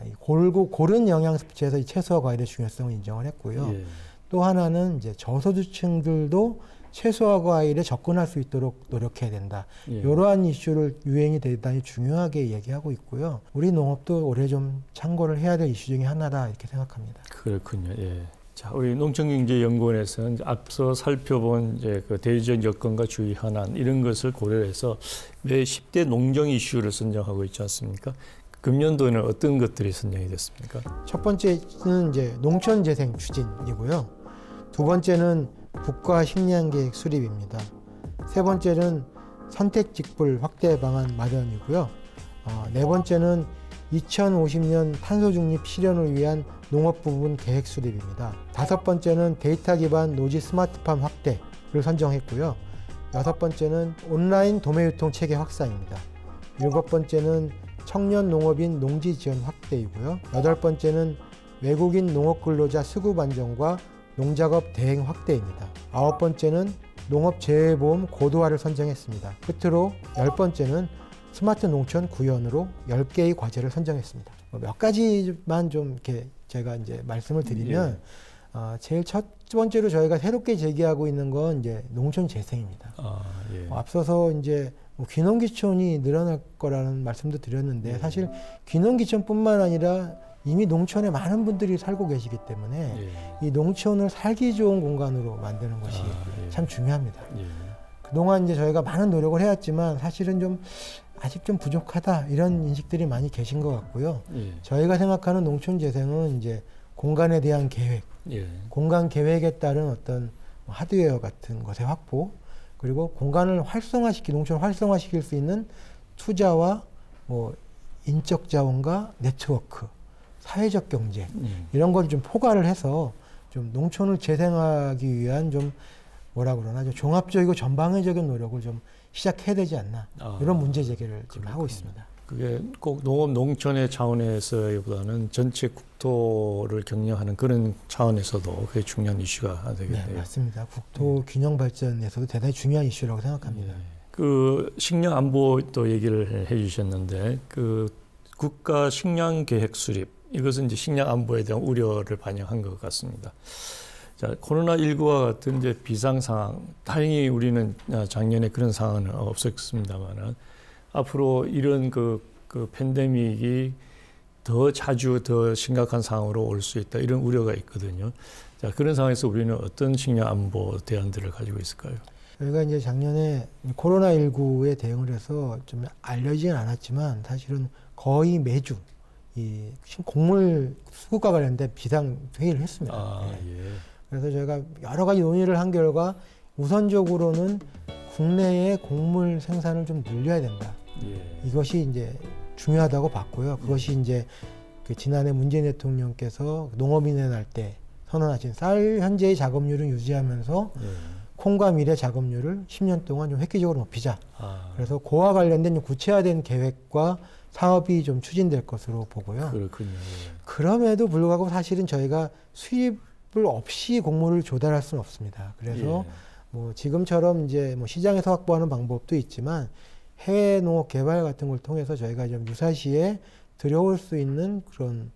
이 고른 영양 섭취에서 이 채소와 과일의 중요성을 인정을 했고요. 예. 또 하나는 이제 저소득층들도 채소와 과일에 접근할 수 있도록 노력해야 된다. 예. 이러한 이슈를 유엔이 대단히 중요하게 얘기하고 있고요. 우리 농업도 올해 좀 참고를 해야 될 이슈 중에 하나다 이렇게 생각합니다. 그렇군요. 예. 자, 우리 농촌경제연구원에서는 앞서 살펴본 이제 그 대외적 여건과 주위 현안 이런 것을 고려해서 매 10대 농정 이슈를 선정하고 있지 않습니까? 금년도에는 어떤 것들이 선정이 됐습니까? 첫 번째는 이제 농촌재생 추진이고요. 두 번째는 국가 식량계획 수립입니다. 세 번째는 선택직불 확대 방안 마련이고요. 네 번째는 2050년 탄소 중립 실현을 위한 농업 부분 계획 수립입니다. 다섯 번째는 데이터 기반 노지 스마트팜 확대를 선정했고요. 여섯 번째는 온라인 도매 유통 체계 확산입니다. 일곱 번째는 청년 농업인 농지 지원 확대이고요. 여덟 번째는 외국인 농업 근로자 수급 안정과 농작업 대행 확대입니다. 아홉 번째는 농업 재해보험 고도화를 선정했습니다. 끝으로 열 번째는 스마트 농촌 구현으로 10개의 과제를 선정했습니다. 몇 가지만 좀 이렇게 제가 이제 말씀을 드리면, 제일 첫 번째로 저희가 새롭게 제기하고 있는 건 이제 농촌 재생입니다. 앞서서 이제 귀농귀촌이 늘어날 거라는 말씀도 드렸는데, 사실 귀농귀촌뿐만 아니라 이미 농촌에 많은 분들이 살고 계시기 때문에 이 농촌을 살기 좋은 공간으로 만드는 것이 참 중요합니다. 그동안 이제 저희가 많은 노력을 해왔지만 사실은 좀 아직 좀 부족하다 이런 인식들이 많이 계신 것 같고요. 저희가 생각하는 농촌 재생은 이제 공간에 대한 계획, 공간 계획에 따른 어떤 하드웨어 같은 것의 확보, 그리고 공간을 농촌을 활성화시킬 수 있는 투자와 뭐 인적 자원과 네트워크, 사회적 경제 이런 걸 좀 포괄을 해서 좀 농촌을 재생하기 위한 좀 뭐라 그러나 좀 종합적이고 전방위적인 노력을 좀 시작해야 되지 않나 이런 문제 제기를 지금 하고 있습니다. 그게 꼭 농업 농촌의 차원에서보다는 전체 국토를 경영하는 그런 차원에서도 그게 중요한 이슈가 되겠네요. 네, 맞습니다. 국토 균형 발전에서도 대단히 중요한 이슈라고 생각합니다. 그 식량 안보도 얘기를 해주셨는데 그 국가 식량 계획 수립 이것은 이제 식량 안보에 대한 우려를 반영한 것 같습니다. 자, 코로나19와 같은 이제 비상 상황, 다행히 우리는 작년에 그런 상황은 없었습니다만은 앞으로 이런 그 팬데믹이 더 자주 더 심각한 상황으로 올 수 있다 이런 우려가 있거든요. 자, 그런 상황에서 우리는 어떤 식량 안보 대안들을 가지고 있을까요? 저희가 이제 작년에 코로나19에 대응을 해서 좀 알려지진 않았지만 사실은 거의 매주 이 곡물 수급과 관련된 비상 회의를 했습니다. 그래서 저희가 여러 가지 논의를 한 결과 우선적으로는 국내의 곡물 생산을 좀 늘려야 된다. 예. 이것이 이제 중요하다고 봤고요. 그것이 이제 그 지난해 문재인 대통령께서 농업인의 날 때 선언하신 쌀 현재의 작업률을 유지하면서 예. 콩과 밀의 작업률을 10년 동안 좀 획기적으로 높이자. 아, 그래서 그와 관련된 구체화된 계획과 사업이 좀 추진될 것으로 보고요. 그렇군요. 예. 그럼에도 불구하고 사실은 저희가 수입을 없이 곡물을 조달할 수는 없습니다. 그래서 예. 뭐 지금처럼 이제 뭐 시장에서 확보하는 방법도 있지만 해외 농업 개발 같은 걸 통해서 저희가 좀 유사시에 들여올 수 있는 그런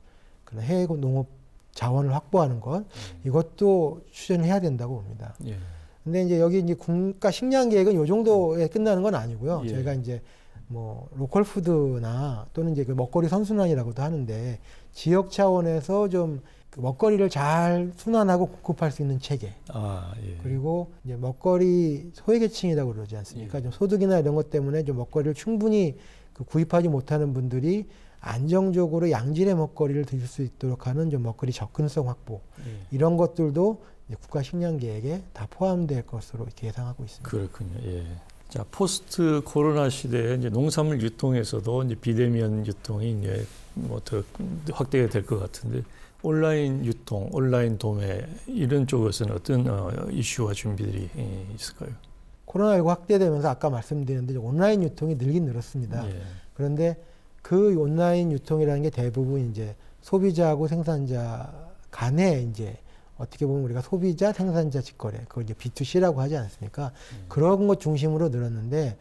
해외 농업 자원을 확보하는 것, 이것도 추진해야 된다고 봅니다. 예. 근데 이제 여기 이제 국가 식량 계획은 요 정도에 끝나는 건 아니고요. 예. 저희가 이제 뭐 로컬 푸드나 또는 이제 그 먹거리 선순환이라고도 하는데 지역 차원에서 좀 그 먹거리를 잘 순환하고 공급할 수 있는 체계. 아, 예. 그리고 이제 먹거리 소외계층이라고 그러지 않습니까? 예. 좀 소득이나 이런 것 때문에 좀 먹거리를 충분히 그 구입하지 못하는 분들이 안정적으로 양질의 먹거리를 드실 수 있도록 하는 좀 먹거리 접근성 확보. 예. 이런 것들도 이제 국가 식량 계획에 다 포함될 것으로 이렇게 예상하고 있습니다. 그렇군요. 예. 자, 포스트 코로나 시대에 이제 농산물 유통에서도 이제 비대면 유통이 이제 뭐 더 확대가 될 것 같은데 온라인 유통, 온라인 도매 이런 쪽에서는 어떤 이슈와 준비들이 있을까요? 코로나19 확대되면서 아까 말씀드린 대로 온라인 유통이 늘긴 늘었습니다. 예. 그런데 그 온라인 유통이라는 게 대부분 이제 소비자하고 생산자 간에 이제 어떻게 보면 우리가 소비자, 생산자 직거래, 그걸 이제 B2C라고 하지 않습니까? 그런 것 중심으로 늘었는데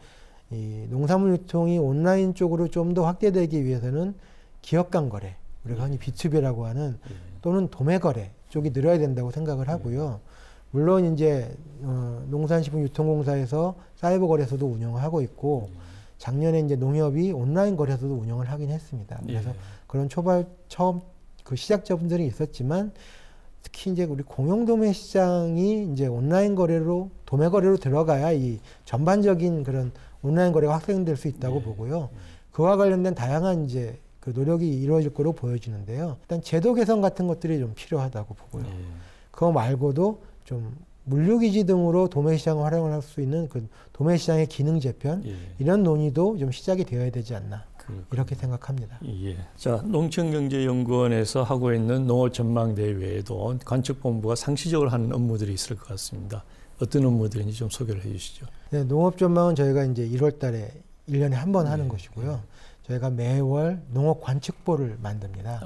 이 농산물 유통이 온라인 쪽으로 좀 더 확대되기 위해서는 기업 간 거래, 우리가 흔히 B2B라고 하는 또는 도매 거래 쪽이 늘어야 된다고 생각을 하고요. 물론 이제 농산식품유통공사에서 사이버 거래소도 운영을 하고 있고 작년에 이제 농협이 온라인 거래소도 운영을 하긴 했습니다. 그래서 그런 처음 그 시작자분들이 있었지만 특히 이제 우리 공용도매 시장이 이제 온라인 거래로 도매 거래로 들어가야 이 전반적인 그런 온라인 거래가 확산될 수 있다고 보고요. 그와 관련된 다양한 이제 그 노력이 이루어질 거로 보여지는데요. 일단 제도 개선 같은 것들이 좀 필요하다고 보고요. 그거 말고도 좀 물류기지 등으로 도매시장을 활용을 할 수 있는 그 도매시장의 기능 재편 이런 논의도 좀 시작이 되어야 되지 않나 이렇게 생각합니다. 예. 자, 농촌경제연구원에서 하고 있는 농어전망대회 외에도 관측본부가 상시적으로 하는 업무들이 있을 것 같습니다. 어떤 업무들인지 좀 소개를 해주시죠. 네, 농업전망은 저희가 이제 1월 달에 1년에 한 번 하는 것이고요. 저희가 매월 농업 관측보를 만듭니다.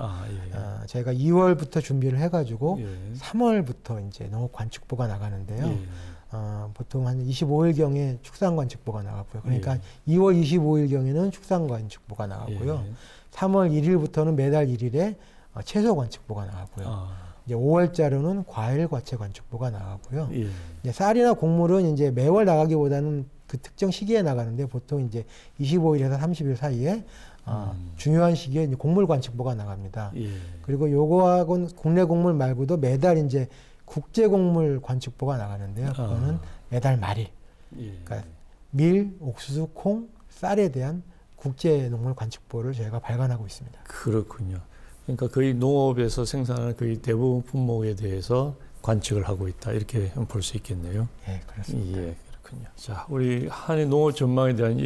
저희가 2월부터 준비를 해가지고 3월부터 이제 농업 관측보가 나가는데요. 보통 한 25일경에 축산관측보가 나가고요. 그러니까 2월 25일경에는 축산관측보가 나가고요. 3월 1일부터는 매달 1일에 채소관측보가 나가고요. 이제 5월자로는 과일과채관측보가 나가고요. 이제 쌀이나 곡물은 이제 매월 나가기보다는 그 특정 시기에 나가는데 보통 이제 25일에서 30일 사이에 중요한 시기에 이제 곡물 관측보가 나갑니다. 그리고 요거하고는 국내 곡물 말고도 매달 이제 국제 곡물 관측보가 나가는데요. 그거는 매달 말일. 그러니까 밀, 옥수수, 콩, 쌀에 대한 국제 농물 관측보를 저희가 발간하고 있습니다. 그렇군요. 그러니까 거의 농업에서 생산하는 거의 대부분 품목에 대해서 관측을 하고 있다 이렇게 볼 수 있겠네요. 네, 그렇습니다. 예. 자, 우리 한해 농업 전망에 대한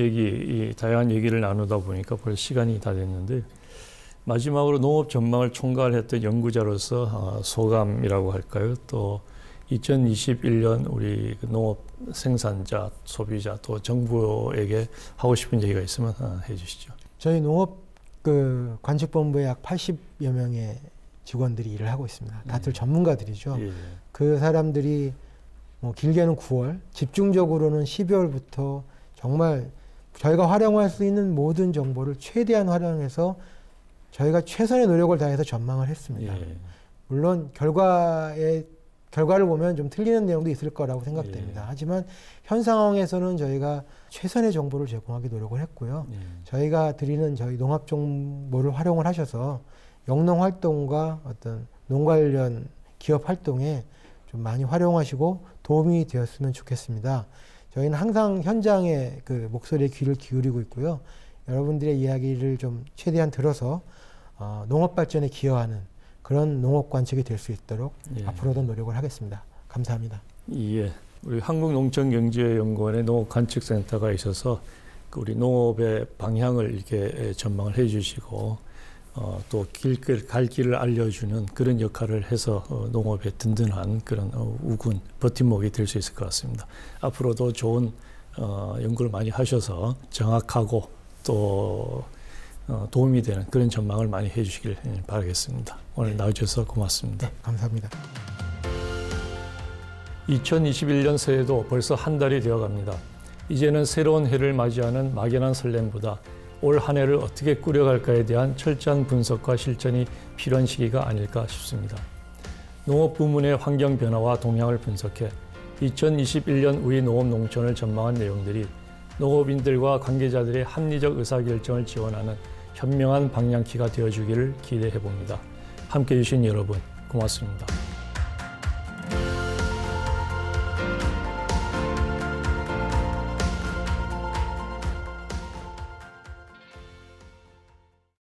다양한 얘기를 나누다 보니까 벌써 시간이 다 됐는데 마지막으로 농업 전망을 총괄했던 연구자로서 소감이라고 할까요? 또 2021년 우리 농업 생산자, 소비자 또 정부에게 하고 싶은 얘기가 있으면 해주시죠. 저희 농업 그 관측본부에 약 80여 명의 직원들이 일을 하고 있습니다. 다들 전문가들이죠. 그 사람들이 뭐 길게는 9월, 집중적으로는 12월부터 정말 저희가 활용할 수 있는 모든 정보를 최대한 활용해서 저희가 최선의 노력을 다해서 전망을 했습니다. 물론 결과를 보면 좀 틀리는 내용도 있을 거라고 생각됩니다. 하지만 현 상황에서는 저희가 최선의 정보를 제공하기 노력을 했고요. 저희가 드리는 저희 농업 정보를 활용을 하셔서 영농 활동과 어떤 농 관련 기업 활동에 좀 많이 활용하시고 도움이 되었으면 좋겠습니다. 저희는 항상 현장에 그 목소리에 귀를 기울이고 있고요. 여러분들의 이야기를 좀 최대한 들어서 농업 발전에 기여하는 그런 농업 관측이 될 수 있도록 예. 앞으로도 노력을 하겠습니다. 감사합니다. 예, 우리 한국농촌경제연구원의 농업관측센터가 있어서 우리 농업의 방향을 이렇게 전망을 해주시고 또 갈 길을 알려주는 그런 역할을 해서 농업의 든든한 그런 우군 버팀목이 될 수 있을 것 같습니다. 앞으로도 좋은 연구를 많이 하셔서 정확하고 또 도움이 되는 그런 전망을 많이 해주시길 바라겠습니다. 오늘 나와주셔서 고맙습니다. 네, 감사합니다. 2021년 새해도 벌써 한 달이 되어갑니다. 이제는 새로운 해를 맞이하는 막연한 설렘보다 올 한 해를 어떻게 꾸려갈까에 대한 철저한 분석과 실천이 필요한 시기가 아닐까 싶습니다. 농업 부문의 환경 변화와 동향을 분석해 2021년 우리 농업 농촌을 전망한 내용들이 농업인들과 관계자들의 합리적 의사결정을 지원하는 현명한 방향키가 되어주기를 기대해 봅니다. 함께해 주신 여러분 고맙습니다.